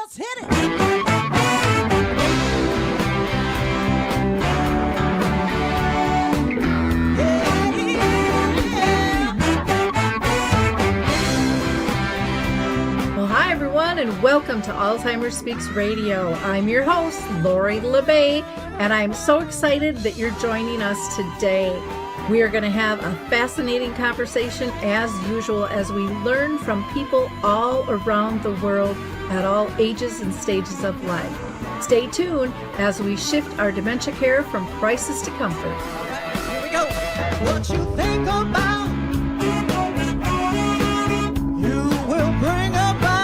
Let's hit it. And welcome to Alzheimer Speaks Radio. I'm your host, Lori LeBay, and I'm so excited that you're joining us today. We are going to have a fascinating conversation as usual as we learn from people all around the world at all ages and stages of life. Stay tuned as we shift our dementia care from crisis to comfort. All right, here we go. What you think about, you will bring about.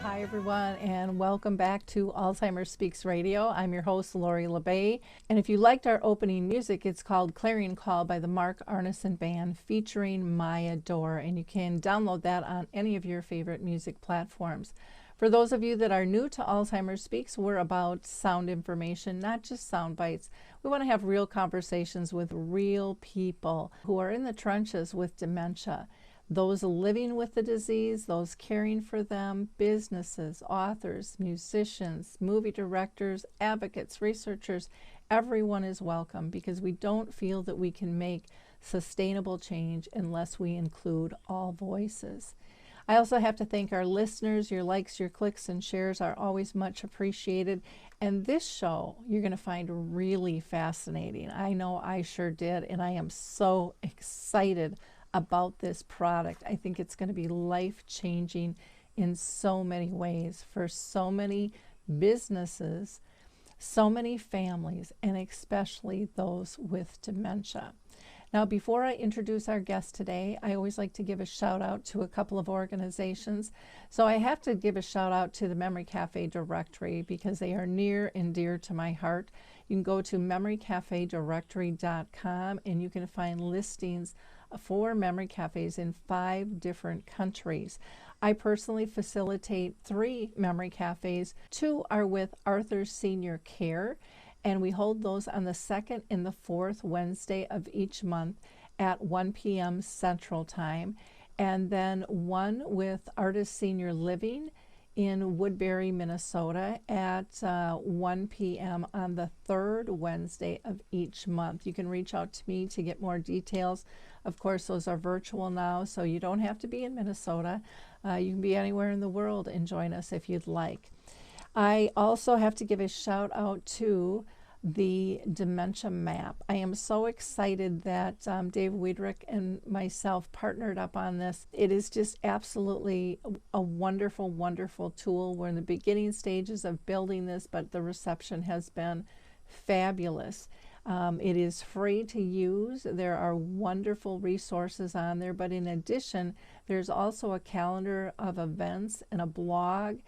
Hi, everyone, and welcome back to Alzheimer Speaks Radio. I'm your host, Lori LeBay, and if you liked our opening music, it's called Clarion Call by the Mark Arneson Band featuring Maya Dore, and you can download that on any of your favorite music platforms. For those of you that are new to Alzheimer Speaks, we're about sound information, not just sound bites. We want to have real conversations with real people who are in the trenches with dementia. Those living with the disease, those caring for them, businesses, authors, musicians, movie directors, advocates, researchers, everyone is welcome because we don't feel that we can make sustainable change unless we include all voices. I also have to thank our listeners. Your likes, your clicks, and shares are always much appreciated. And this show you're going to find really fascinating. I know I sure did, and I am so excited about this product. I think it's going to be life-changing in so many ways for so many businesses, so many families, and especially those with dementia. Now, before I introduce our guest today, I always like to give a shout out to a couple of organizations. So I have to give a shout out to the Memory Cafe directory because they are near and dear to my heart. You can go to memorycafedirectory.com and you can find listings for memory cafes in 5 different countries. I personally facilitate 3 memory cafes. 2 are with Arthur Senior Care, and we hold those on the 2nd and the 4th Wednesday of each month at 1 p.m. Central Time. And then 1 with Artist Senior Living in Woodbury, Minnesota at 1 p.m. on the 3rd Wednesday of each month. You can reach out to me to get more details. Of course, those are virtual now, so you don't have to be in Minnesota. You can be anywhere in the world and join us if you'd like. I also have to give a shout out to the Dementia Map. I am so excited that Dave Wiedrich and myself partnered up on this. It is just absolutely a wonderful, wonderful tool. We're in the beginning stages of building this, but the reception has been fabulous. It is free to use. There are wonderful resources on there, but in addition, there's also a calendar of events and a blog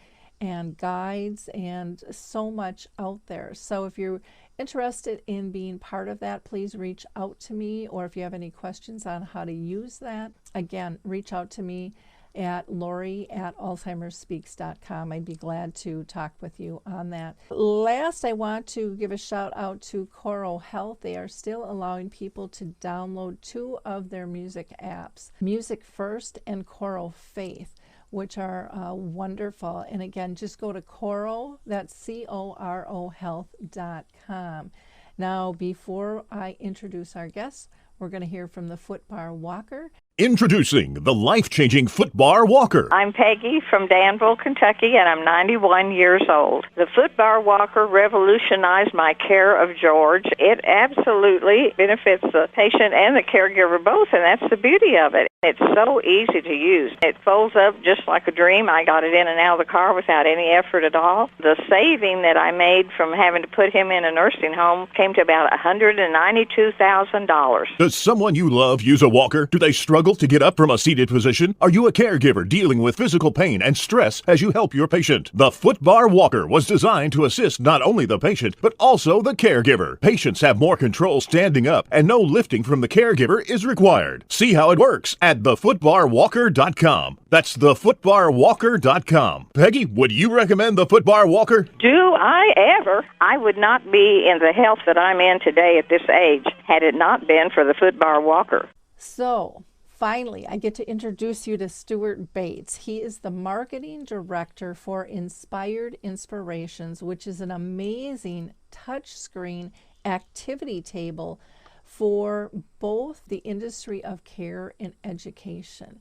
and guides and so much out there. So if you're interested in being part of that, please reach out to me, or if you have any questions on how to use that, again, reach out to me at lori@alzheimerspeaks.com. I'd be glad to talk with you on that. Last, I want to give a shout out to Coro Health. They are still allowing people to download 2 of their music apps, Music First and Coro Faith, which are wonderful. And again, just go to Coro, that's CORO health.com. Now, before I introduce our guests, we're going to hear from the Footbar Walker. Introducing the life-changing Footbar Walker. I'm Peggy from Danville, Kentucky, and I'm 91 years old. The Footbar Walker revolutionized my care of George. It absolutely benefits the patient and the caregiver both, and that's the beauty of it. It's so easy to use. It folds up just like a dream. I got it in and out of the car without any effort at all. The saving that I made from having to put him in a nursing home came to about $192,000. Does someone you love use a walker? Do they struggle struggle to get up from a seated position? Are you a caregiver dealing with physical pain and stress as you help your patient? The Foot Bar Walker was designed to assist not only the patient, but also the caregiver. Patients have more control standing up, and no lifting from the caregiver is required. See how it works at thefootbarwalker.com. That's thefootbarwalker.com. Peggy, would you recommend the Foot Bar Walker? Do I ever? I would not be in the health that I'm in today at this age had it not been for the Foot Bar Walker. So, finally, I get to introduce you to Stewart Bates. He is the marketing director for Inspired Inspirations, which is an amazing touchscreen activity table for both the industry of care and education.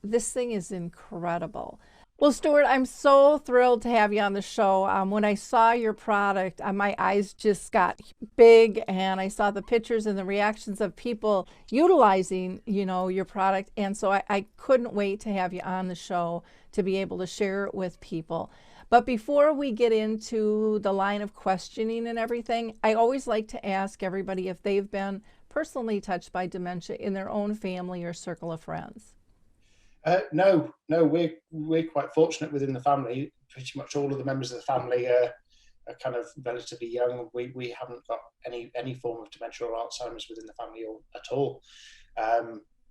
This thing is incredible. Well, Stewart, I'm so thrilled to have you on the show. When I saw your product, my eyes just got big, and I saw the pictures and the reactions of people utilizing, your product. And so I couldn't wait to have you on the show to be able to share it with people. But before we get into the line of questioning and everything, I always like to ask everybody if they've been personally touched by dementia in their own family or circle of friends. No, we're quite fortunate within the family. Pretty much all of the members of the family are kind of relatively young. We haven't got any form of dementia or Alzheimer's within the family at all.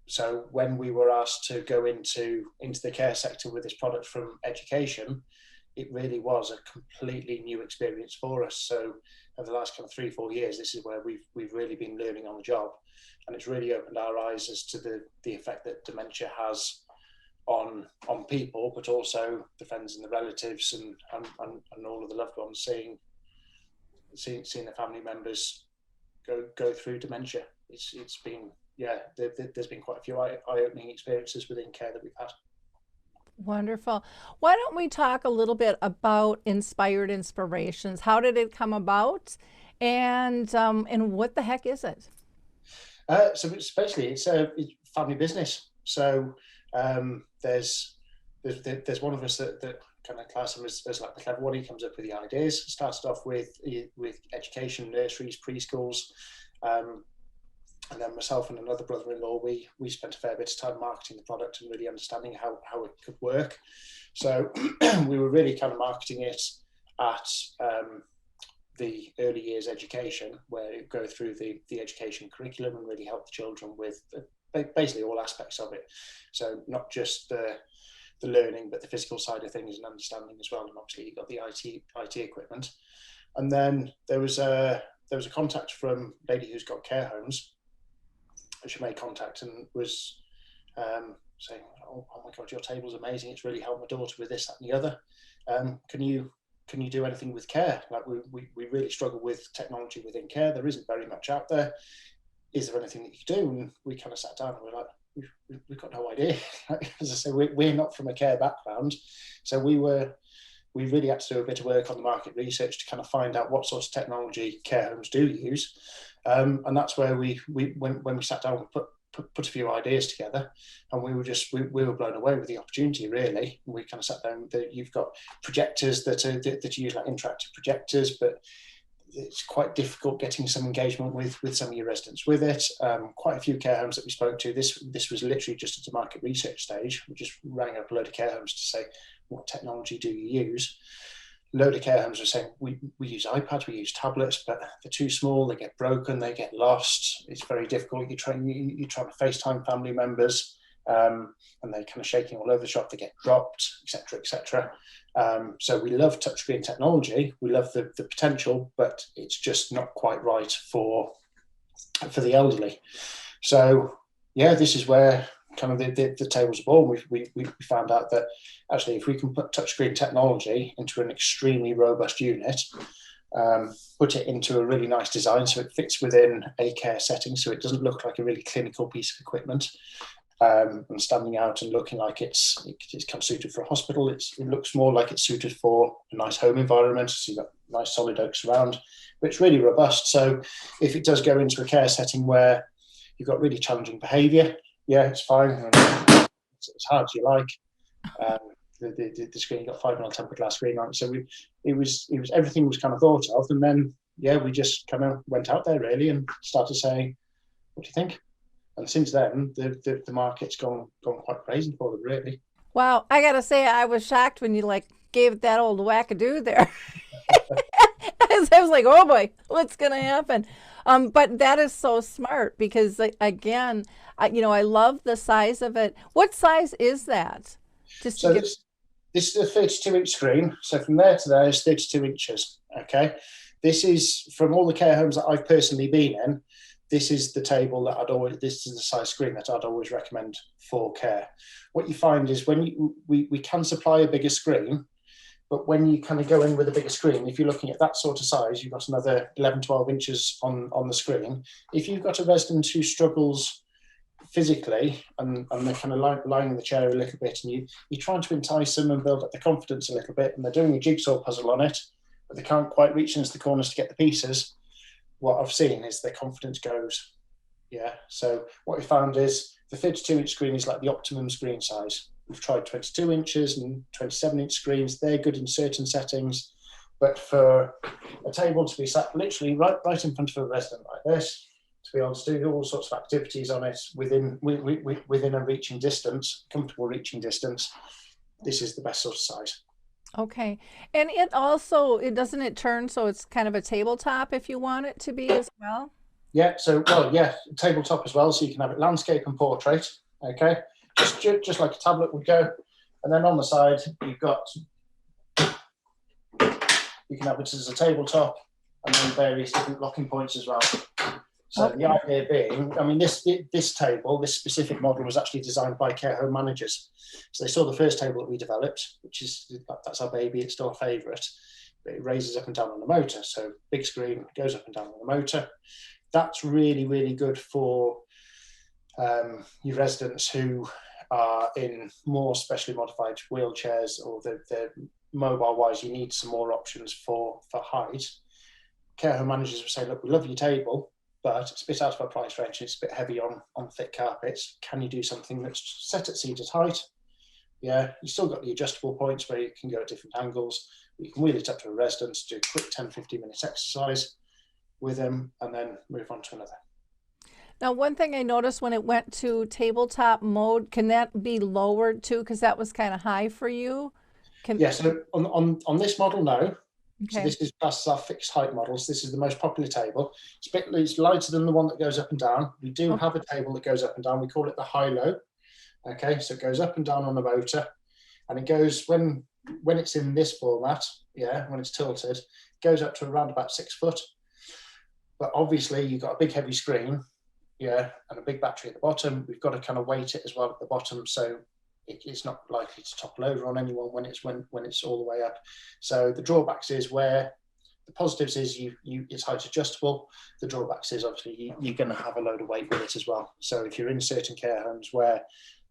So when we were asked to go into the care sector with this product from education, it really was a completely new experience for us. So over the last kind of 3-4 years, this is where we've really been learning on the job, and it's really opened our eyes as to the effect that dementia has on people, but also the friends and the relatives and all of the loved ones, seeing the family members go through dementia. It's been, there's been quite a few eye-opening experiences within care that we've had. Wonderful. Why don't we talk a little bit about Inspired Inspirations? How did it come about, and what the heck is it? So it's basically it's family business. So there's one of us that kind of class him as like the clever one. He comes up with the ideas. Started off with education, nurseries, preschools, and then myself and another brother-in-law, we spent a fair bit of time marketing the product and really understanding how it could work. So we were really kind of marketing it at the early years education, where it go through the education curriculum and really help the children with basically all aspects of it. So not just the learning, but the physical side of things and understanding as well. And obviously you got the IT equipment. And then there was a contact from a lady who's got care homes. She made contact and was saying, oh my God, your table's amazing. It's really helped my daughter with this, that, and the other. Can you do anything with care? Like we really struggle with technology within care. There isn't very much out there. Is there anything that you do? And we kind of sat down and we're like, we've got no idea. As I say, we're not from a care background. So we really had to do a bit of work on the market research to kind of find out what sorts of technology care homes do use. And that's where when we sat down, we put a few ideas together, and we were blown away with the opportunity, really. We kind of sat down, you've got projectors that use like interactive projectors, but it's quite difficult getting some engagement with some of your residents with it. Quite a few care homes that we spoke to, this was literally just at a market research stage. We just rang up a load of care homes to say, what technology do you use? A load of care homes are saying, we use iPads, we use tablets, but they're too small, they get broken, they get lost. It's very difficult. You're trying to FaceTime family members, and they're kind of shaking all over the shop, they get dropped, etc., etc. So we love touchscreen technology, we love the potential, but it's just not quite right for the elderly. So yeah, this is where kind of the tables are born. We found out that actually if we can put touchscreen technology into an extremely robust unit, put it into a really nice design so it fits within a care setting, so it doesn't look like a really clinical piece of equipment, and standing out and looking like it's kind of suited for a hospital. It looks more like it's suited for a nice home environment, so you've got nice solid oaks around, but it's really robust. So if it does go into a care setting where you've got really challenging behaviour, yeah, it's fine. It's as hard as you like. The screen, you got 5mm tempered glass screen on it. So it was everything was kind of thought of, and then we just kind of went out there really and started saying, what do you think? And since then, the market's gone quite crazy for them, really. Wow, I gotta say, I was shocked when you like gave it that old wackadoo there. I was like, oh boy, what's gonna happen? But that is so smart because, like, again, I love the size of it. What size is that? Just to So get. this is a 32-inch screen. So from there to there is 32 inches. Okay, this is from all the care homes that I've personally been in. This is the table that this is the size screen that I'd always recommend for care. What you find is when we can supply a bigger screen, but when you kind of go in with a bigger screen, if you're looking at that sort of size, you've got another 11, 12 inches on the screen. If you've got a resident who struggles physically and they're kind of lying in the chair a little bit, and you're trying to entice them and build up their confidence a little bit, and they're doing a jigsaw puzzle on it, but they can't quite reach into the corners to get the pieces, what I've seen is their confidence goes. Yeah. So what we found is the 32-inch screen is like the optimum screen size. We've tried 22 inches and 27-inch screens. They're good in certain settings, but for a table to be sat literally right in front of a resident like this, to be able to do all sorts of activities on it within a reaching distance, comfortable reaching distance, this is the best sort of size. Okay. And it doesn't it turn so it's kind of a tabletop if you want it to be as well? Yeah, so, well, yeah, tabletop as well, so you can have it landscape and portrait, okay? Just like a tablet would go. And then on the side, you can have it as a tabletop and then various different locking points as well. So okay. The idea being, I mean, this table, this specific model was actually designed by care home managers. So they saw the first table that we developed, that's our baby, it's still a favourite, but it raises up and down on the motor. So big screen, goes up and down on the motor. That's really, really good for your residents who are in more specially modified wheelchairs, or they're mobile-wise, you need some more options for height. Care home managers will say, look, we love your table, but it's a bit out of our price range, it's a bit heavy on thick carpets. Can you do something that's set at seated height? Yeah, you still got the adjustable points where you can go at different angles. You can wheel it up to a resident, do a quick 10-15 minute exercise with them, and then move on to another. Now, one thing I noticed when it went to tabletop mode, can that be lowered too? Because that was kind of high for you. Yeah, so on this model, no. Okay. So this is our fixed height models. This is the most popular table. It's lighter than the one that goes up and down. We do have a table that goes up and down. We call it the high-low. Okay, so it goes up and down on the motor, and it goes when it's in this format. Yeah, when it's tilted, it goes up to around about 6 foot. But obviously, you've got a big heavy screen, yeah, and a big battery at the bottom. We've got to kind of weight it as well at the bottom, so it's not likely to topple over on anyone when it's all the way up. So the drawbacks is where the positives is it's height adjustable. The drawbacks is obviously you're going to have a load of weight with it as well. So if you're in certain care homes where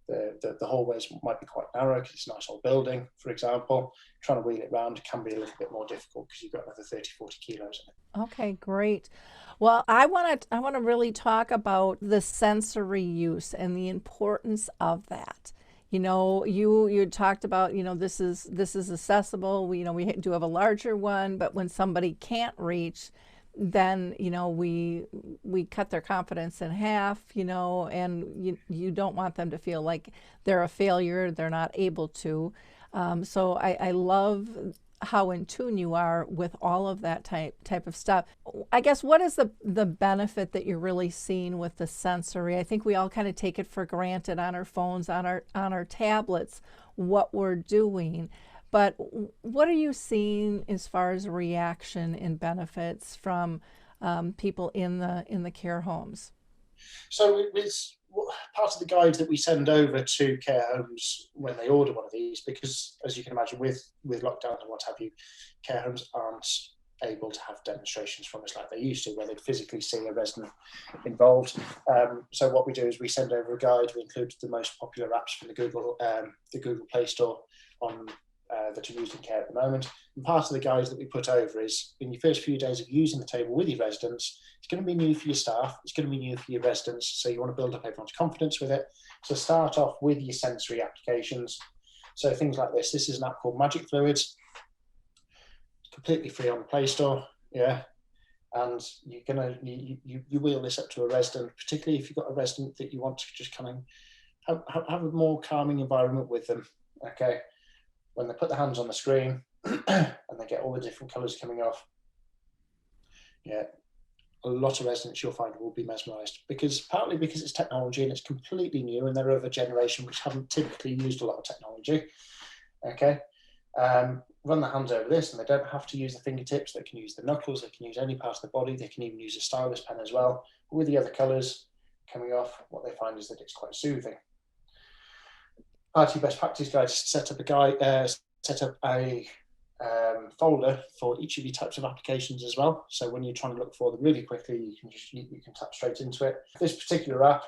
the hallways might be quite narrow because it's a nice old building, for example, trying to wheel it around can be a little bit more difficult because you've got another 30-40 kilos in it. Okay, great. Well, I want to really talk about the sensory use and the importance of that. You know, you talked about, this is accessible. We do have a larger one, but when somebody can't reach, then we cut their confidence in half, and you don't want them to feel like they're a failure, they're not able to. So I love how in tune you are with all of that type of stuff. I guess, what is the benefit that you're really seeing with the sensory? I think we all kind of take it for granted on our phones, on our tablets, what we're doing. But what are you seeing as far as reaction and benefits from people in the care homes? So it's part of the guide that we send over to care homes when they order one of these, because as you can imagine, with lockdown and what have you, care homes aren't able to have demonstrations from us like they used to, where they'd physically see a resident involved. So what we do is we send over a guide. We include the most popular apps from the Google Play Store on that are used in care at the moment. And part of the guide that we put over is, in your first few days of using the table with your residents, it's going to be new for your staff, it's going to be new for your residents, so you want to build up everyone's confidence with it. So start off with your sensory applications. So things like this. This is an app called Magic Fluids. It's completely free on the Play Store. Yeah. And you wheel this up to a resident, particularly if you've got a resident that you want to just kind of have a more calming environment with them. Okay, when they put their hands on the screen and they get all the different colours coming off, yeah, a lot of residents you'll find will be mesmerised, partly because it's technology and it's completely new, and they're of a generation which haven't typically used a lot of technology. Okay, run their hands over this, and they don't have to use the fingertips. They can use the knuckles. They can use any part of the body. They can even use a stylus pen as well. But with the other colours coming off, what they find is that it's quite soothing. Part of your best practice guide is to set up a folder for each of your types of applications as well. So when you're trying to look for them really quickly, you can tap straight into it. This particular app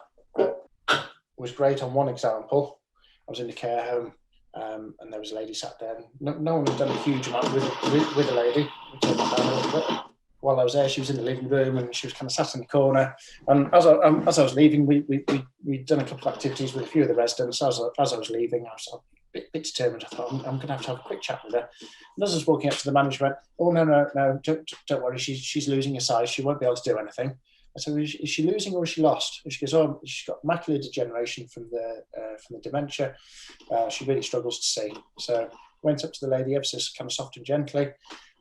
was great on one example. I was in the care home, and there was a lady sat there. No one had done a huge amount with a lady. We turned that down a little bit. While I was there, she was in the living room and she was kind of sat in the corner. And as I was leaving, we'd done a couple of activities with a few of the residents. As I was leaving, I was a bit determined. I thought, I'm going to have a quick chat with her. And as I was walking up to the manager, I went, oh, no, don't worry. She's losing her sight. She won't be able to do anything. I said, is she losing or is she lost? And she goes, oh, she's got macular degeneration from the dementia. She really struggles to see. So went up to the lady, ever so kind of soft and gently.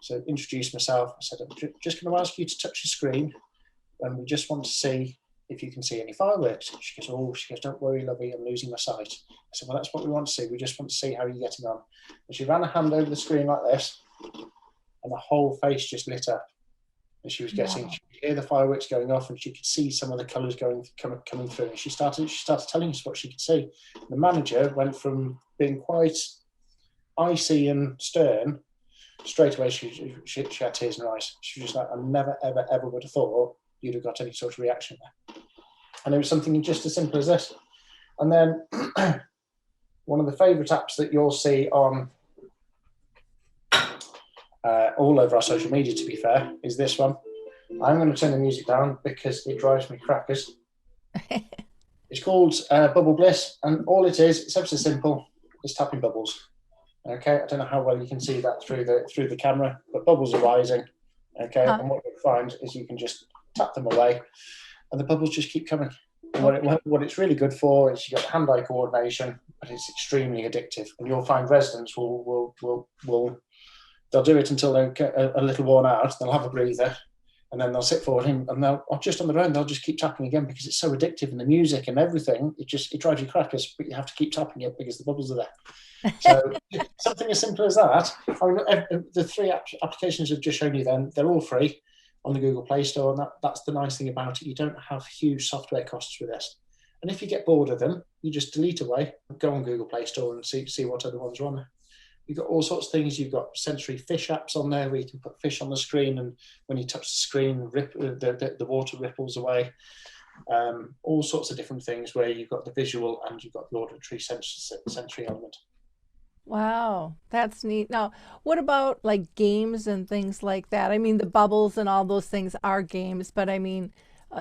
So introduced myself. I said, I'm just going to ask you to touch the screen, and we just want to see if you can see any fireworks. She goes, don't worry, lovey, I'm losing my sight. I said, well, that's what we want to see. We just want to see how you're getting on. And she ran a hand over the screen like this, and the whole face just lit up. And she was getting, she could hear the fireworks going off, and she could see some of the colours coming through. And she started telling us what she could see. The manager went from being quite icy and stern. Straight away, she had tears in her eyes. She was just like, I never, ever would have thought you'd have got any sort of reaction there. And it was something just as simple as this. And then one of the favourite apps that you'll see on all over our social media, to be fair, is this one. I'm going to turn the music down because it drives me crackers. It's called Bubble Bliss, and all it is, it's ever so simple, it's tapping bubbles. Okay, I don't know how well you can see that through the camera, but bubbles are rising. Okay, and what you'll find is you can just tap them away, and the bubbles just keep coming. And what it's really good for is you've got hand-eye coordination, but it's extremely addictive. And you'll find residents will they'll do it until they're a little worn out. They'll have a breather, and then they'll sit forward and they'll just on their own. They'll just keep tapping again because it's so addictive, and the music and everything. It drives you crackers, but you have to keep tapping it because the bubbles are there. So something as simple as that. I mean, the three applications I've just shown you, then they're all free on the Google Play Store, and that's the nice thing about it. You don't have huge software costs with this. And if you get bored of them, you just delete away, go on Google Play Store and see what other ones are on there. You've got all sorts of things. You've got sensory fish apps on there where you can put fish on the screen, and when you touch the screen, the water ripples away. All sorts of different things where you've got the visual and you've got the auditory sensory element. Wow, that's neat. Now, what about like games and things like that? I mean, the bubbles and all those things are games, but I mean,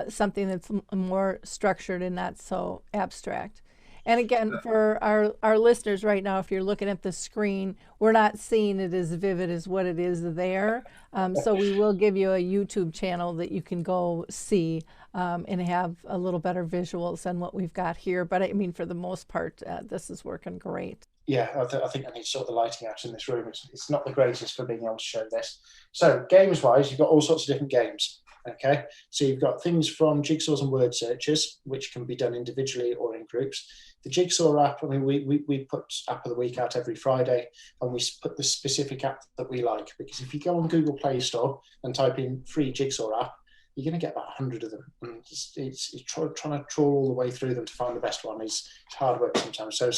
something that's more structured and not so abstract. And again, for our listeners right now, if you're looking at the screen, we're not seeing it as vivid as what it is there. So we will give you a YouTube channel that you can go see and have a little better visuals than what we've got here. But I mean, for the most part, this is working great. Yeah, I think I need to sort the lighting out in this room. It's not the greatest for being able to show this. So games-wise, you've got all sorts of different games. Okay, so you've got things from jigsaws and word searches, which can be done individually or in groups. The jigsaw app, I mean, we put app of the week out every Friday, and we put the specific app that we like, because if you go on Google Play Store and type in free jigsaw app, you're going to get about 100 of them. And it's trying to trawl all the way through them to find the best one. It's hard work sometimes. So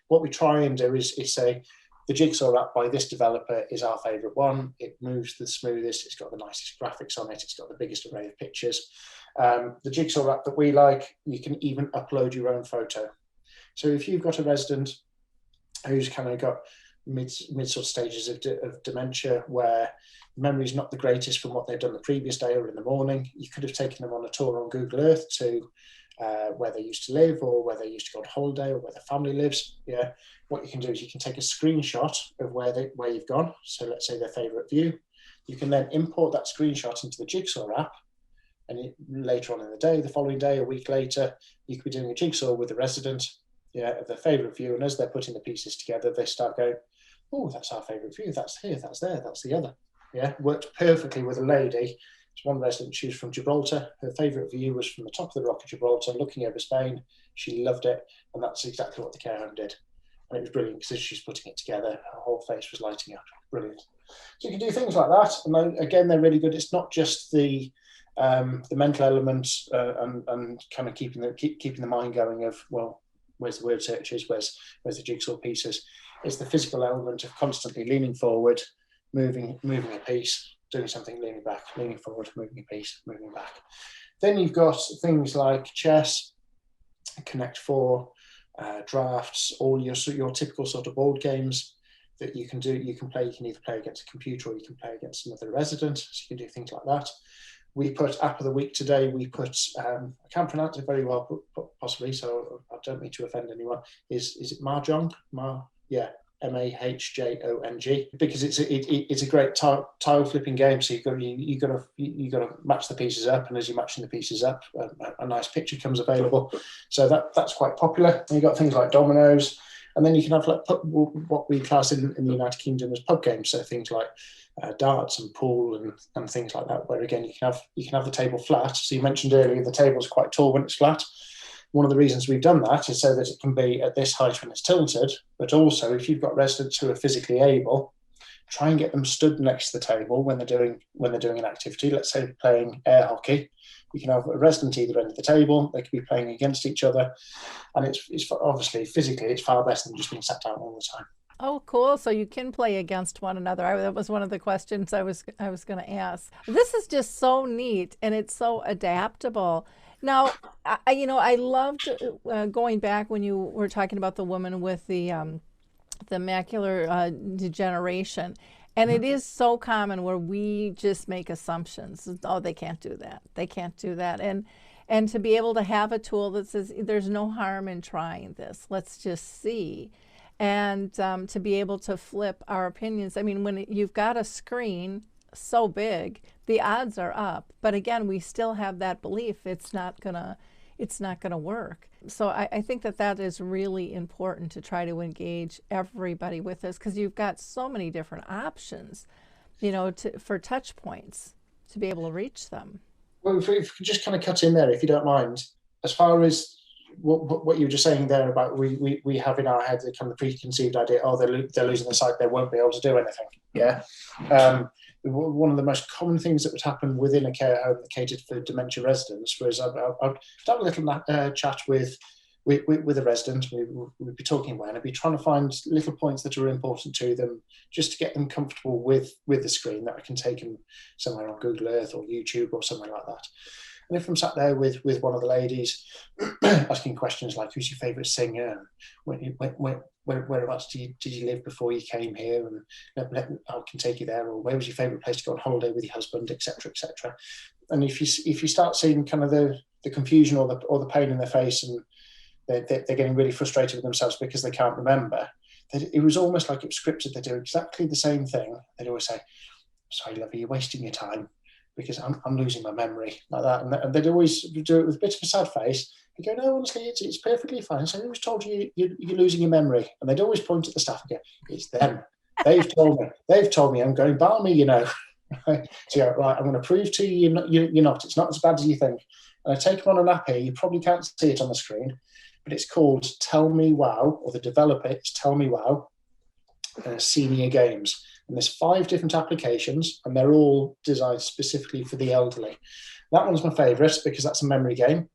what we try and do is say, the jigsaw app by this developer is our favourite one. It moves the smoothest. It's got the nicest graphics on it. It's got the biggest array of pictures. The jigsaw app that we like, you can even upload your own photo. So if you've got a resident who's kind of got mid sort of stages of dementia where memory's not the greatest from what they've done the previous day or in the morning, you could have taken them on a tour on Google Earth to where they used to live or where they used to go on holiday or where their family lives. Yeah, what you can do is you can take a screenshot of where you've gone. So let's say their favourite view. You can then import that screenshot into the Jigsaw app, and later on in the day, the following day, a week later, you could be doing a jigsaw with the resident, of their favourite view, and as they're putting the pieces together, they start going, oh, that's our favourite view, that's here, that's there, that's the other. Yeah, worked perfectly with a lady. It's one resident, she was from Gibraltar. Her favourite view was from the top of the Rock of Gibraltar, looking over Spain. She loved it, and that's exactly what the care home did. And it was brilliant because as she's putting it together, her whole face was lighting up. Brilliant. So you can do things like that, and then, again, they're really good. It's not just the mental element and kind of keeping the mind going of, well, where's the word searches, where's the jigsaw pieces. It's the physical element of constantly leaning forward, moving a piece, doing something, leaning back, leaning forward, moving a piece, moving back. Then you've got things like chess, Connect Four, drafts, all your typical sort of board games that you can do. You can either play against a computer or you can play against another resident. So you can do things like that. We put App of the Week today. We put, I can't pronounce it very well, possibly, so I don't mean to offend anyone. Is it Mahjong? Yeah, Mahjong, because it's a great tile flipping game. So you got to match the pieces up, and as you're matching the pieces up, a nice picture comes available. So that's quite popular. And you got things like dominoes, and then you can have like what we class in the United Kingdom as pub games. So things like darts and pool and things like that, where again you can have the table flat. So you mentioned earlier the table's quite tall when it's flat. One of the reasons we've done that is so that it can be at this height when it's tilted, but also if you've got residents who are physically able, try and get them stood next to the table when they're doing an activity. Let's say playing air hockey. You can have a resident either end of the table. They could be playing against each other, and it's obviously physically it's far better than just being sat down all the time. Oh, cool. So you can play against one another. That was one of the questions I was going to ask. This is just so neat, and it's so adaptable. Now, I loved going back when you were talking about the woman with the macular degeneration. And it is so common where we just make assumptions. Oh, they can't do that. They can't do that. And to be able to have a tool that says there's no harm in trying this. Let's just see. And to be able to flip our opinions. I mean, when you've got a screen so big, the odds are up. But again, we still have that belief it's not gonna work. So I think that is really important to try to engage everybody with this, because you've got so many different options, for touch points to be able to reach them. Well, if we could just kind of cut in there, if you don't mind, as far as what you were just saying there about we have in our head the kind of preconceived idea, oh, they're losing the sight, they won't be able to do anything. Yeah. One of the most common things that would happen within a care home that catered for dementia residents was I'd have a little chat with a resident. We'd be talking away, and I'd be trying to find little points that are important to them, just to get them comfortable with the screen, that I can take them somewhere on Google Earth or YouTube or somewhere like that. And if I'm sat there with one of the ladies asking questions like, who's your favourite singer? Whereabouts did you live before you came here? And I can take you there. Or where was your favourite place to go on holiday with your husband, etc., etc. And if you start seeing kind of the confusion or the pain in their face, and they're getting really frustrated with themselves because they can't remember, it was almost like it was scripted. They do exactly the same thing. They'd always say, sorry, lovey, you're wasting your time, because I'm losing my memory, like that. And they'd always do it with a bit of a sad face. They go, no, honestly, it's perfectly fine. So who's told you you're losing your memory? And they'd always point at the staff and go, it's them. They've told me I'm going balmy, So yeah, right, I'm going to prove to you you're not. It's not as bad as you think. And I take them on an app here. You probably can't see it on the screen, but it's called Tell Me Wow, or the developer is Tell Me Wow Senior Games. And there's 5 different applications, and they're all designed specifically for the elderly. That one's my favourite because that's a memory game.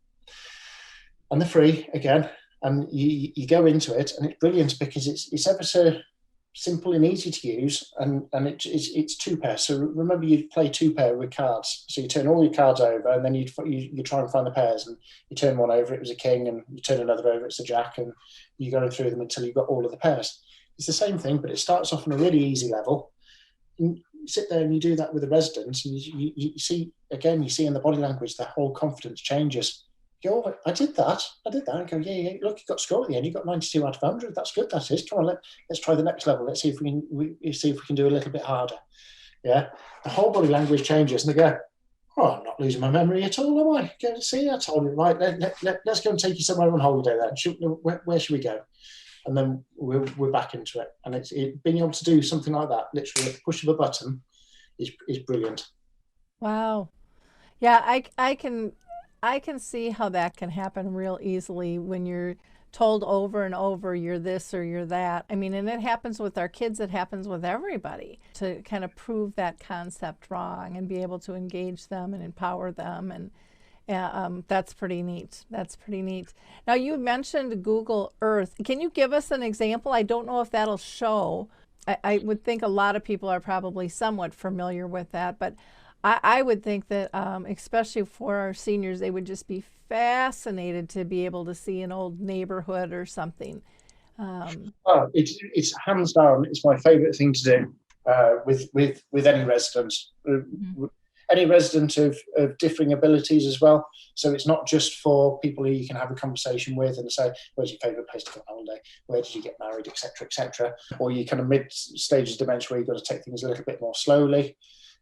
And they're free, again. And you go into it, and it's brilliant because it's ever so simple and easy to use, and it's 2-pair. So remember, you play 2-pair with cards. So you turn all your cards over, and then you try and find the pairs. And you turn one over, it was a king, and you turn another over, it's a jack, and you go through them until you've got all of the pairs. It's the same thing, but it starts off on a really easy level. You sit there and you do that with the residents, and you see in the body language, their whole confidence changes. You go, oh, I did that. I go, yeah, look, you got a score at the end. You got 92 out of 100. That's good, that is. Come on, let's try the next level. Let's see if we can do a little bit harder. yeah, the whole body language changes, and they go, "Oh, I'm not losing my memory at all, am I? Go to see, I told him, right, let's go and take you somewhere on holiday then. Where should we go?" And then we're back into it. And being able to do something like that, literally at the push of a button, is brilliant. Wow. Yeah, I can see how that can happen real easily when you're told over and over you're this or you're that. I mean, and it happens with our kids, it happens with everybody, to kind of prove that concept wrong and be able to engage them and empower them. And that's pretty neat. That's pretty neat. Now, you mentioned Google Earth. Can you give us an example? I don't know if that'll show. I would think a lot of people are probably somewhat familiar with that, but I would think that, especially for our seniors, they would just be fascinated to be able to see an old neighborhood or something. It's hands down. It's my favourite thing to do with any resident, any resident of differing abilities as well. So it's not just for people who you can have a conversation with and say, "Where's your favourite place to go on holiday? Where did you get married?" etc., etc. Or you kind of mid stages of dementia where you've got to take things a little bit more slowly.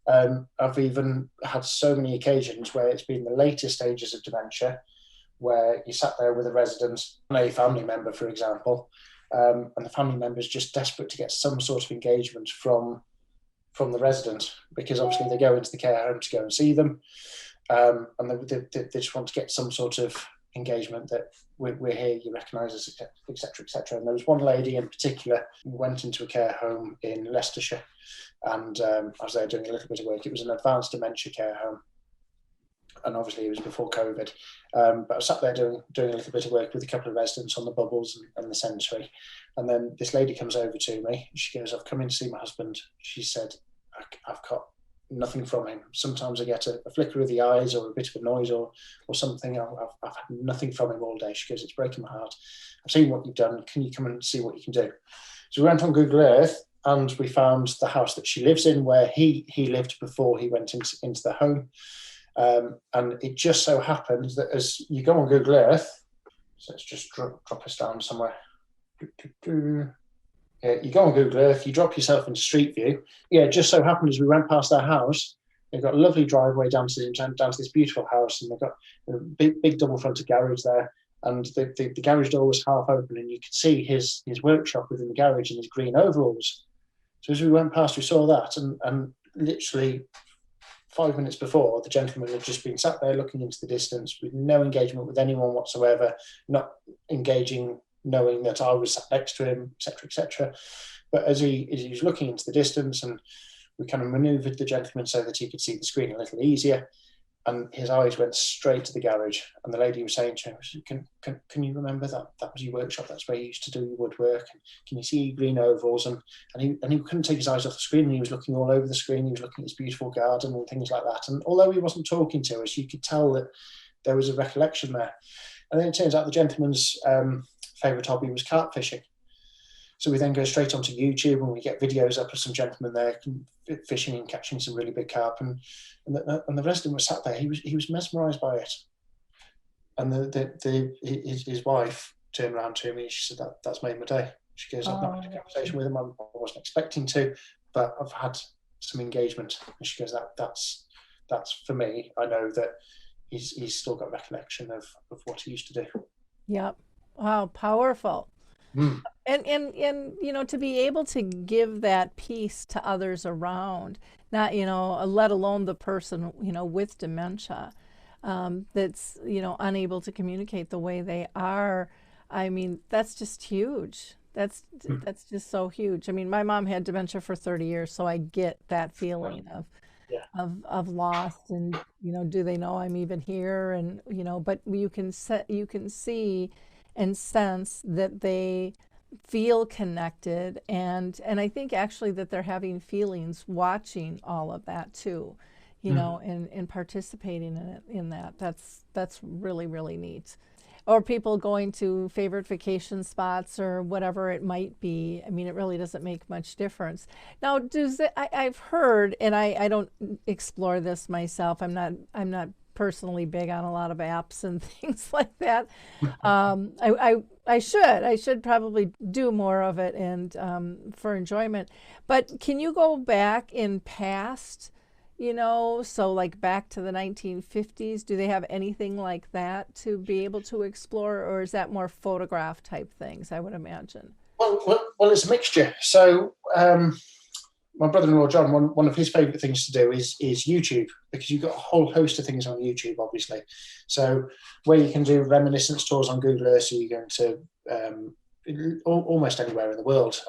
I've even had so many occasions where it's been the later stages of dementia where you sat there with a resident and a family member, for example, and the family member is just desperate to get some sort of engagement from the resident, because obviously they go into the care home to go and see them, and they just want to get some sort of engagement that we're here, you recognise us, etc., etc. And there was one lady in particular who went into a care home in Leicestershire, and I was there doing a little bit of work. It was an advanced dementia care home, and obviously it was before COVID. But I was sat there doing a little bit of work with a couple of residents on the bubbles and the sensory, and then this lady comes over to me. She goes, "I've come in to see my husband." She said, "I've got nothing from him. Sometimes I get a flicker of the eyes or a bit of a noise or something. I've had nothing from him all day." She goes, "It's breaking my heart. I've seen what you've done. Can you come and see what you can do?" So we went on Google Earth and we found the house that she lives in, where he lived before he went into the home. And it just so happened that as you go on Google Earth, so let's just drop us down somewhere. You go on Google Earth, you drop yourself into Street View. Yeah, it just so happened as we went past their house, they've got a lovely driveway down to this beautiful house, and they've got a big double-fronted garage there. And the garage door was half open, and you could see his workshop within the garage in his green overalls. So as we went past, we saw that, and literally 5 minutes before, the gentleman had just been sat there looking into the distance with no engagement with anyone whatsoever, not engaging, knowing that I was sat next to him, etc., etc. But as he was looking into the distance, and we kind of manoeuvred the gentleman so that he could see the screen a little easier, and his eyes went straight to the garage. And the lady was saying to him, can you remember that was your workshop? That's where you used to do your woodwork. And can you see green overalls? And he couldn't take his eyes off the screen. And he was looking all over the screen. He was looking at his beautiful garden and things like that. And although he wasn't talking to us, you could tell that there was a recollection there. And then it turns out the gentleman's favourite hobby was carp fishing. So we then go straight onto YouTube and we get videos up of some gentlemen there fishing and catching some really big carp. And the resident was sat there. He was mesmerised by it. And his wife turned around to me. She said, "That's made my day." She goes, "I've not had a conversation with him. I wasn't expecting to, but I've had some engagement." And she goes, "That's for me. I know that he's still got recollection of what he used to do." Yep. Wow, powerful. Mm. And you know, to be able to give that peace to others around, not, you know, let alone the person, you know, with dementia, that's, you know, unable to communicate the way they are. I mean, that's just huge. That's just so huge. I mean, my mom had dementia for 30 years, so I get that feeling of loss, and, you know, do they know I'm even here? And, you know, but you can see and sense that they feel connected, and I think actually that they're having feelings watching all of that too, you know, and participating in that. That's really, really neat. Or people going to favorite vacation spots or whatever it might be. I mean, it really doesn't make much difference. Now, I've heard, and I don't explore this myself. I'm not personally big on a lot of apps and things like that. I should probably do more of it and for enjoyment. But can you go back in past, so like back to the 1950s? Do they have anything like that to be able to explore, or is that more photograph type things, I would imagine? Well, it's a mixture. So my brother-in-law John, one of his favourite things to do is YouTube, because you've got a whole host of things on YouTube, obviously. So where you can do reminiscence tours on Google Earth, so you're going to almost anywhere in the world,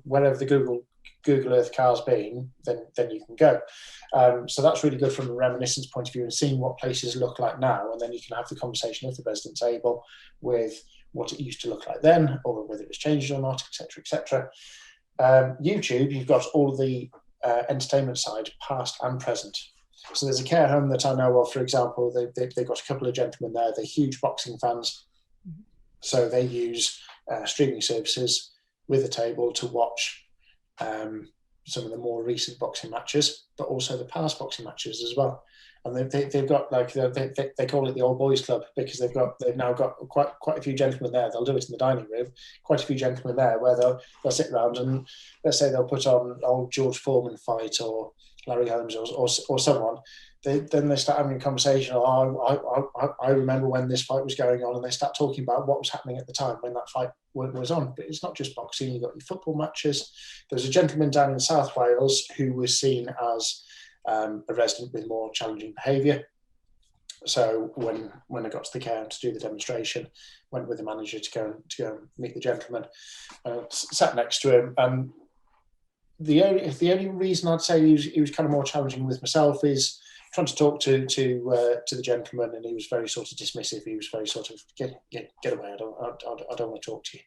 wherever the Google Earth car's been, then you can go. So that's really good from a reminiscence point of view, and seeing what places look like now, and then you can have the conversation at the resident table with what it used to look like then, or whether it was changed or not, etc., etc. YouTube, you've got all the entertainment side, past and present. So there's a care home that I know of, for example. They've got a couple of gentlemen there. They're huge boxing fans, so they use streaming services with a table to watch some of the more recent boxing matches, but also the past boxing matches as well. And they've got, like, they call it the old boys club, because they've now got quite a few gentlemen there. They'll do it in the dining room. Quite a few gentlemen there where they'll sit around and, let's say, they'll put on old George Foreman fight or Larry Holmes or someone. Then they start having a conversation. I remember when this fight was going on, and they start talking about what was happening at the time when that fight was on. But it's not just boxing. You've got your football matches. There was a gentleman down in South Wales who was seen as a resident with more challenging behaviour. So when I got to the care home to do the demonstration, went with the manager to go and meet the gentleman, sat next to him. And the only reason I'd say he was kind of more challenging with myself is trying to talk to the gentleman, and he was very sort of dismissive. He was very sort of get away. I don't want to talk to you.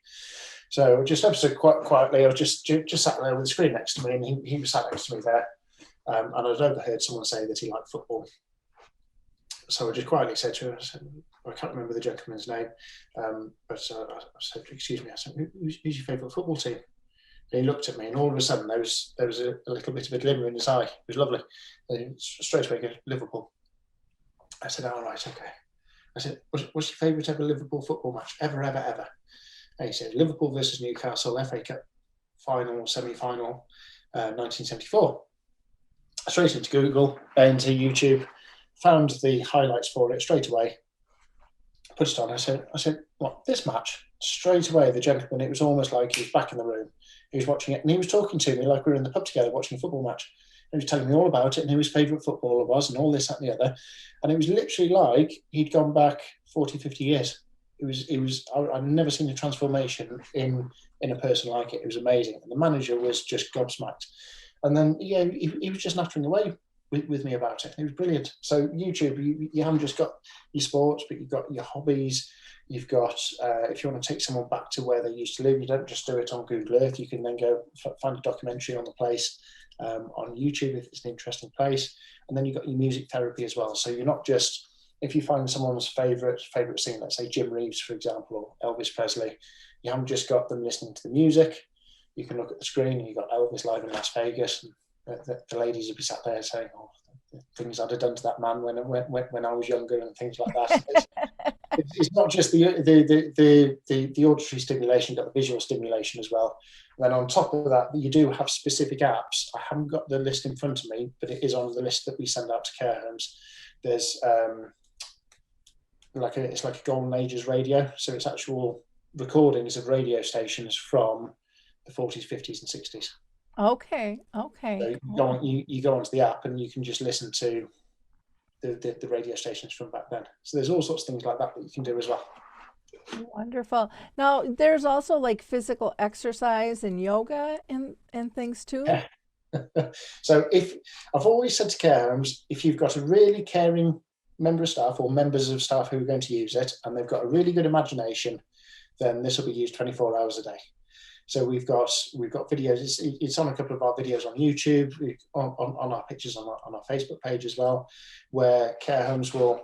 So just ever so quite quietly, I was just sat there with the screen next to me, and he was sat next to me there. And I'd overheard someone say that he liked football. So I just quietly said to him, I can't remember the gentleman's name, but I said, excuse me, I said, who's your favourite football team? And he looked at me, and all of a sudden there was a little bit of a glimmer in his eye. It was lovely. And straight away, he goes, Liverpool. I said, all right, okay. I said, what's your favourite ever Liverpool football match? Ever? And he said, Liverpool versus Newcastle, FA Cup final, semi-final, 1974. Straight into Google, into YouTube, found the highlights for it straight away, put it on. I said, what, this match? Straight away, the gentleman, it was almost like he was back in the room. He was watching it, and he was talking to me like we were in the pub together watching a football match. And he was telling me all about it, and who his favourite footballer was, and all this, that, and the other. And it was literally like he'd gone back 40, 50 years. I've never seen a transformation in a person like it. It was amazing. And the manager was just gobsmacked. And then, yeah, he was just nattering away with me about it. It was brilliant. So YouTube, you haven't just got your sports, but you've got your hobbies. You've got, if you want to take someone back to where they used to live, you don't just do it on Google Earth. You can then go find a documentary on the place on YouTube if it's an interesting place. And then you've got your music therapy as well. So you're not just, if you find someone's favourite singer, let's say Jim Reeves, for example, or Elvis Presley, you haven't just got them listening to the music. You can look at the screen and you've got Elvis live in Las Vegas. And the ladies would be sat there saying, oh, the things I'd have done to that man when I was younger and things like that. It's not just the auditory stimulation, you've got the visual stimulation as well. And then on top of that, you do have specific apps. I haven't got the list in front of me, but it is on the list that we send out to care homes. There's it's like a Golden Ages radio. So it's actual recordings of radio stations from the 40s, 50s, and 60s. Okay. So you go onto the app and you can just listen to the radio stations from back then. So there's all sorts of things like that you can do as well. Wonderful. Now, there's also like physical exercise and yoga and things too. Yeah. So I've always said to care homes, if you've got a really caring member of staff or members of staff who are going to use it, and they've got a really good imagination, then this will be used 24 hours a day. So we've got videos. It's on a couple of our videos on YouTube, on our pictures on our Facebook page as well, where care homes will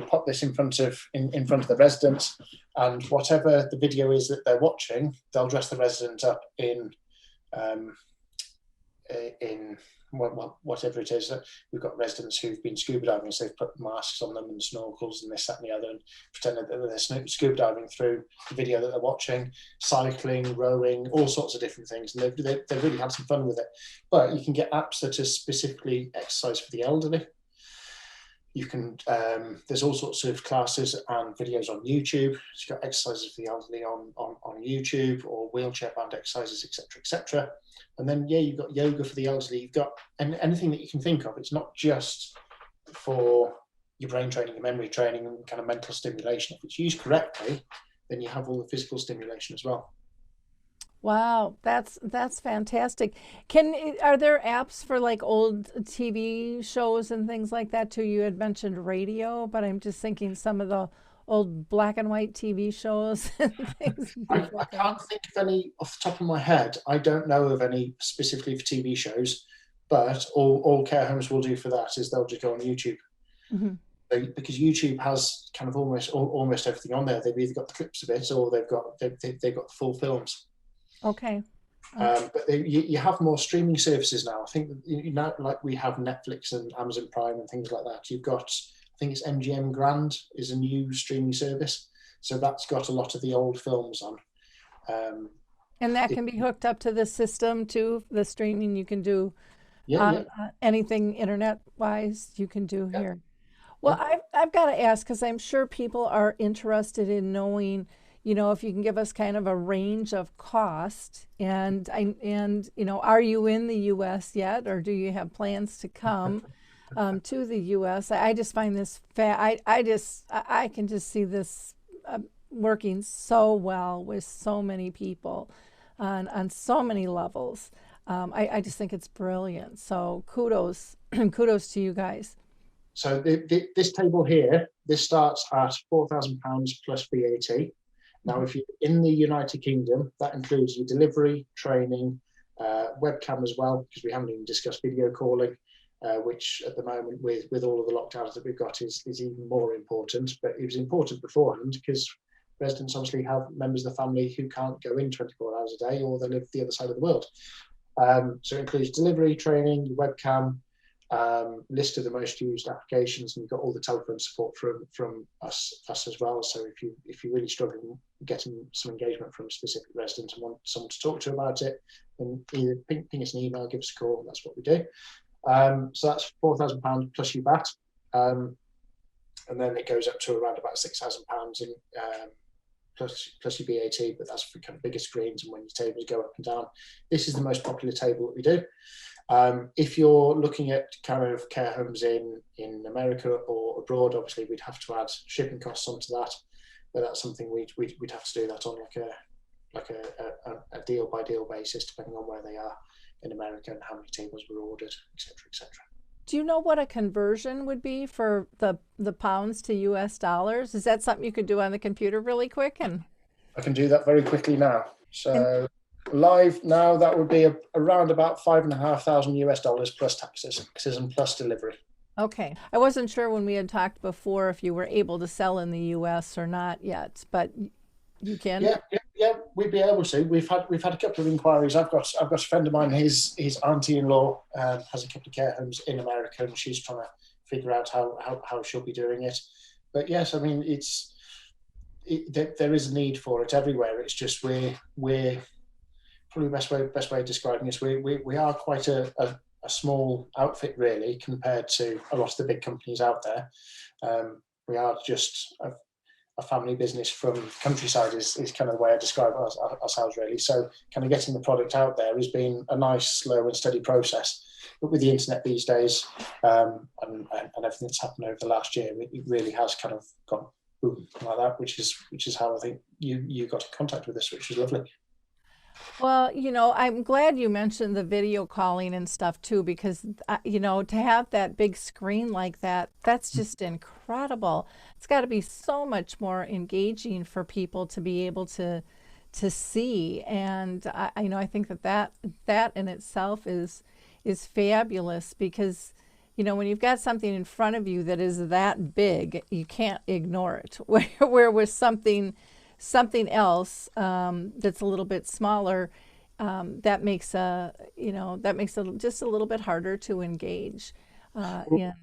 pop this in front of the residents, and whatever the video is that they're watching, they'll dress the resident up in whatever it is. We've got residents who've been scuba diving, so they've put masks on them and snorkels and this, that, and the other, and pretended that they're scuba diving through the video that they're watching, cycling, rowing, all sorts of different things, and they've really had some fun with it. But you can get apps that are specifically exercise for the elderly. You can, there's all sorts of classes and videos on YouTube. So you've got exercises for the elderly on YouTube, or wheelchair bound exercises, etc., etc. And then, you've got yoga for the elderly. You've got anything that you can think of. It's not just for your brain training, your memory training, and kind of mental stimulation. If it's used correctly, then you have all the physical stimulation as well. Wow, that's fantastic. Are there apps for like old TV shows and things like that too? You had mentioned radio, but I'm just thinking some of the old black and white TV shows and things. I can't think of any off the top of my head. I don't know of any specifically for TV shows, but all care homes will do for that is they'll just go on YouTube. Mm-hmm. Because YouTube has kind of almost everything on there. They've either got the clips of it or they've got the full films. Okay. But you have more streaming services now. I think like we have Netflix and Amazon Prime and things like that. You've got, I think it's MGM Grand is a new streaming service. So that's got a lot of the old films on. And that can be hooked up to the system too. The streaming you can do anything internet-wise you can do here. Well, I've got to ask, because I'm sure people are interested in knowing, if you can give us kind of a range of cost, and are you in the U.S. yet, or do you have plans to come to the U.S.? I just find this I can just see this working so well with so many people on so many levels. I just think it's brilliant. So kudos to you guys. So this table here, this starts at £4,000 plus VAT. Now, if you're in the United Kingdom, that includes your delivery, training, webcam as well, because we haven't even discussed video calling, which at the moment with all of the lockdowns that we've got is even more important. But it was important beforehand because residents obviously have members of the family who can't go in 24 hours a day, or they live the other side of the world. So it includes delivery, training, your webcam, list of the most used applications, and you've got all the telephone support from us as well. So if you're really struggling getting some engagement from a specific resident and want someone to talk to about it, then either ping us an email, give us a call. That's what we do. So that's £4,000 plus your VAT, and then it goes up to around about £6,000 in plus your VAT. But that's for kind of bigger screens and when your tables go up and down. This is the most popular table that we do. If you're looking at kind of care homes in America or abroad, obviously we'd have to add shipping costs onto that, but that's something we'd have to do that on like a deal by deal basis, depending on where they are in America and how many tables were ordered, etc., etc. Do you know what a conversion would be for the pounds to US dollars? Is that something you could do on the computer really quick? And I can do that very quickly now. So live now, that would be around about $5,500 US dollars plus taxes and plus delivery. Okay. I wasn't sure when we had talked before if you were able to sell in the US or not yet, but you can. Yeah, we'd be able to. We've had a couple of inquiries. I've got a friend of mine, his auntie-in-law has a couple of care homes in America, and she's trying to figure out how she'll be doing it. But yes, I mean there is a need for it everywhere. It's just we're probably the best way of describing this. We are quite a small outfit really compared to a lot of the big companies out there. We are just a family business from countryside is kind of the way I describe ourselves really. So kind of getting the product out there has been a nice, slow and steady process. But with the internet these days and everything that's happened over the last year, it really has kind of gone boom like that, which is how I think you got in contact with us, which was lovely. Well, I'm glad you mentioned the video calling and stuff too, because, to have that big screen like that, that's just incredible. It's got to be so much more engaging for people to be able to see. And, I think that in itself is fabulous because, when you've got something in front of you that is that big, you can't ignore it. Where with something else that's a little bit smaller, that makes just a little bit harder to engage in.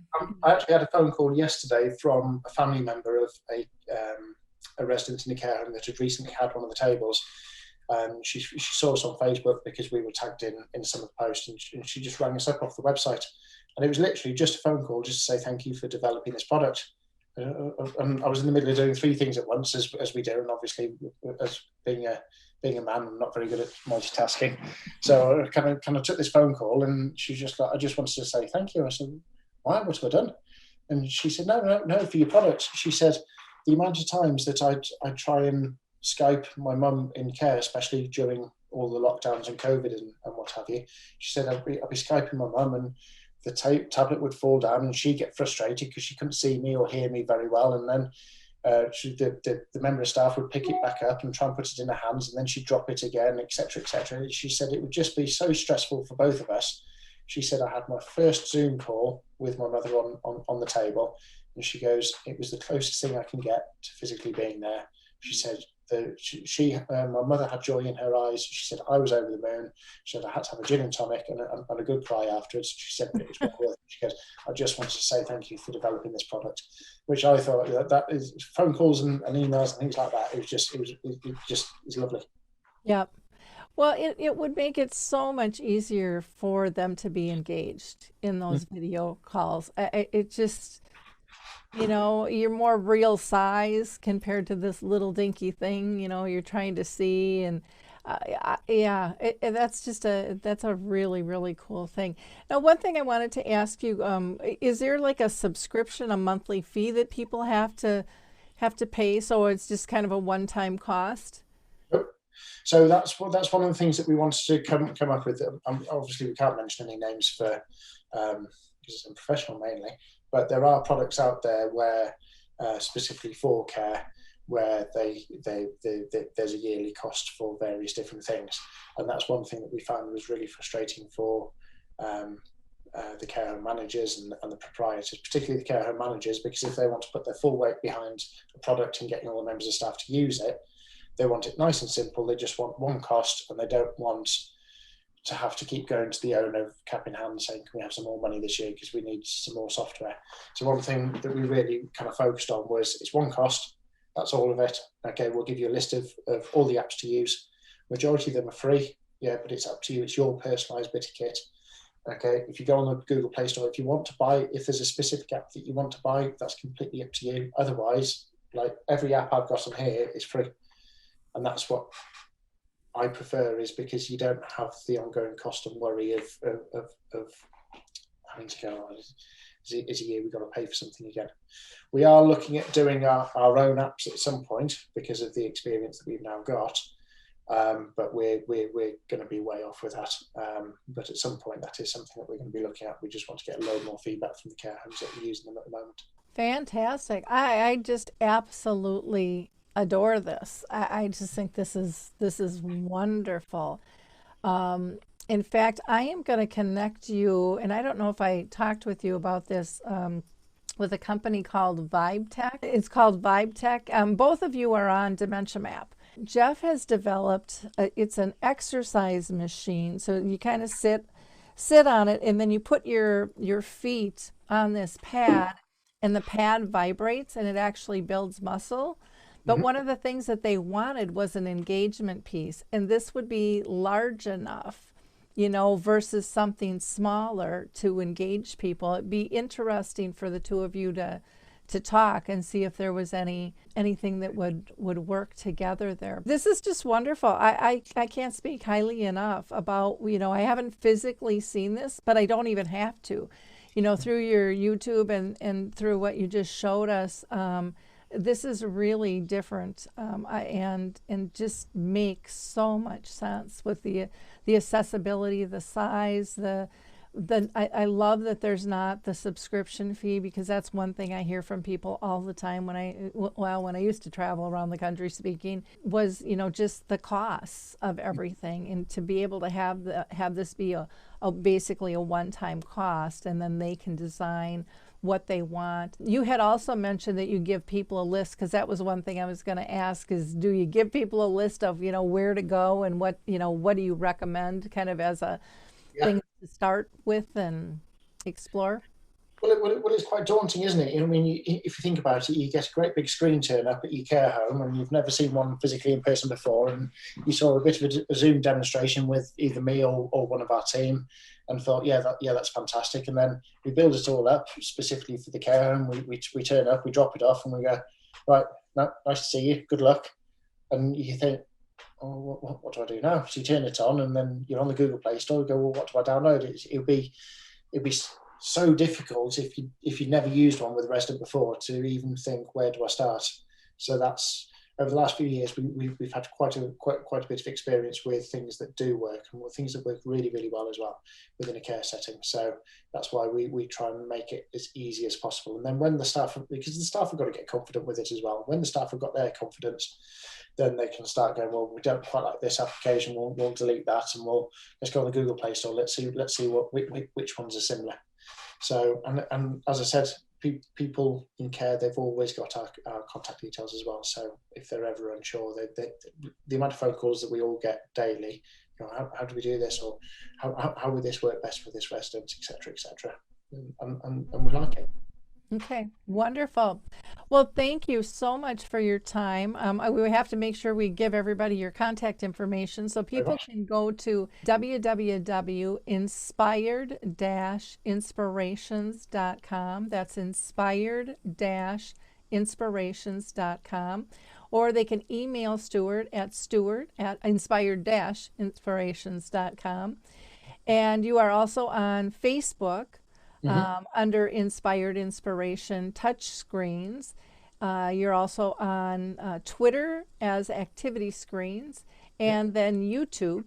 I actually had a phone call yesterday from a family member of a resident in a care home that had recently had one of the tables. She saw us on Facebook because we were tagged in some of the posts, and she just rang us up off the website. And it was literally just a phone call just to say thank you for developing this product. And I was in the middle of doing three things at once, as we do, and obviously, as being a man, I'm not very good at multitasking. So I kind of took this phone call, and she just like, I just wanted to say thank you. I said, why? What have I done? And she said, no, for your product. She said, the amount of times that I try and Skype my mum in care, especially during all the lockdowns and COVID and what have you. She said, I'd be Skyping my mum, and the tablet would fall down, and she'd get frustrated because she couldn't see me or hear me very well. And then the member of staff would pick it back up and try and put it in her hands, and then she'd drop it again, etc., etc. She said it would just be so stressful for both of us. She said, I had my first Zoom call with my mother on the table, and she goes, it was the closest thing I can get to physically being there. She said, my mother had joy in her eyes. She said, I was over the moon. She said, I had to have a gin and tonic and a good cry afterwards. She said, it was well worth it. She goes, I just wanted to say thank you for developing this product, which I thought that is phone calls and emails and things like that. It was lovely. Yep. Well, it would make it so much easier for them to be engaged in those video calls. It just, you're more real size compared to this little dinky thing, you're trying to see. And that's a really, really cool thing. Now, one thing I wanted to ask you, is there like a subscription, a monthly fee that people have to pay? So it's just kind of a one-time cost? So that's one of the things that we wanted to come up with. Obviously, we can't mention any names for because it's unprofessional mainly, but there are products out there where specifically for care where there's a yearly cost for various different things, and that's one thing that we found was really frustrating for the care home managers and the proprietors, particularly the care home managers, because if they want to put their full weight behind a product and getting all the members of staff to use it, they want it nice and simple. They just want one cost, and they don't want to have to keep going to the owner cap in hand saying, can we have some more money this year because we need some more software. So one thing that we really kind of focused on was it's one cost, that's all of it. Okay, we'll give you a list of all the apps to use. Majority of them are free, but it's up to you. It's your personalized bit of kit. Okay, if you go on the Google Play Store, if you want to buy, if there's a specific app that you want to buy, that's completely up to you. Otherwise, like every app I've got on here is free. And that's what I prefer, is because you don't have the ongoing cost and worry of having to go, is a year we've got to pay for something again. We are looking at doing our own apps at some point because of the experience that we've now got, but we're going to be way off with that. But at some point, that is something that we're going to be looking at. We just want to get a load more feedback from the care homes that are using them at the moment. Fantastic. I just absolutely adore this. I just think this is wonderful. In fact, I am going to connect you, and I don't know if I talked with you about this, with a company called VibeTech. It's called VibeTech. Both of you are on Dementia Map. Jeff has developed, it's an exercise machine. So you kind of sit on it, and then you put your feet on this pad, and the pad vibrates, and it actually builds muscle. But one of the things that they wanted was an engagement piece, and this would be large enough, versus something smaller to engage people. It'd be interesting for the two of you to talk and see if there was anything that would work together there. This is just wonderful. I can't speak highly enough about, I haven't physically seen this, but I don't even have to, through your YouTube and through what you just showed us. This is really different, and just makes so much sense with the accessibility, the size, I love that there's not the subscription fee, because that's one thing I hear from people all the time when I used to travel around the country speaking, was just the costs of everything, and to be able to have this be basically a one-time cost, and then they can design what they want. You had also mentioned that you give people a list, because that was one thing I was going to ask is, do you give people a list of, where to go and what do you recommend kind of as a Yeah. thing to start with and explore? Well, it's quite daunting, isn't it? I mean, if you think about it, you get a great big screen turn up at your care home, and you've never seen one physically in person before, and you saw a bit of a Zoom demonstration with either me or one of our team, and thought, that's fantastic. And then we build it all up specifically for the care home. We turn up, we drop it off, and we go, right, no, nice to see you, good luck. And you think, oh, what do I do now? So you turn it on, and then you're on the Google Play Store. You go, well, what do I download? It'd be so difficult if you'd never used one with a resident before to even think, where do I start? So that's over the last few years we've had quite a bit of experience with things that do work and things that work really, really well as well within a care setting. So that's why we try and make it as easy as possible. And then when the staff, because the staff have got to get confident with it as well, when the staff have got their confidence, then they can start going, well, we don't quite like this application, we'll delete that, and let's go on the Google Play Store, let's see which ones are similar. So, and as I said, people in care, they've always got our contact details as well. So if they're ever unsure, the amount of phone calls that we all get daily, how do we do this, or how would this work best for this resident, etc., etc. And we like it. Okay, wonderful. Well, thank you so much for your time. We have to make sure we give everybody your contact information so people can go to www.inspired-inspirations.com. That's inspired-inspirations.com. Or they can email Stewart at inspired-inspirations.com. And you are also on Facebook. Under Inspired Inspiration Touchscreens. You're also on Twitter as Activity Screens, and then YouTube,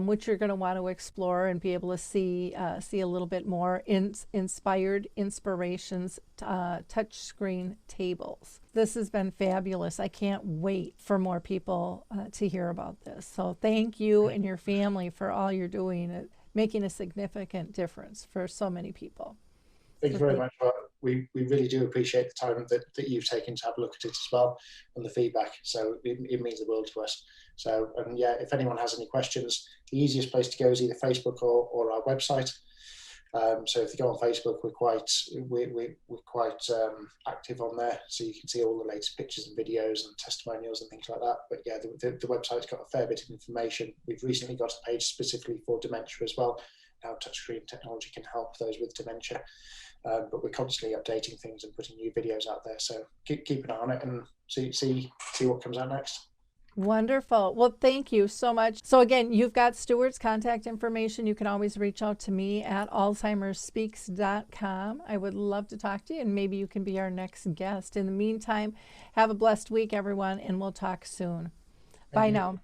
which you're going to want to explore and be able to see a little bit more. Inspired Inspirations touchscreen tables. This has been fabulous. I can't wait for more people to hear about this. So thank you and your family for all you're doing, making a significant difference for so many people. Thank you very much. We really do appreciate the time that you've taken to have a look at it as well, and the feedback. So it means the world to us. So, and yeah, if anyone has any questions, the easiest place to go is either Facebook or our website. So if you go on Facebook, we're quite active on there, so you can see all the latest pictures and videos and testimonials and things like that. But yeah, the website's got a fair bit of information. We've recently got a page specifically for dementia as well, how touchscreen technology can help those with dementia. But we're constantly updating things and putting new videos out there. So keep an eye on it and see what comes out next. Wonderful. Well, thank you so much. So again, you've got Stewart's contact information. You can always reach out to me at alzheimerspeaks.com. I would love to talk to you, and maybe you can be our next guest. In the meantime, have a blessed week, everyone, and we'll talk soon. Bye now.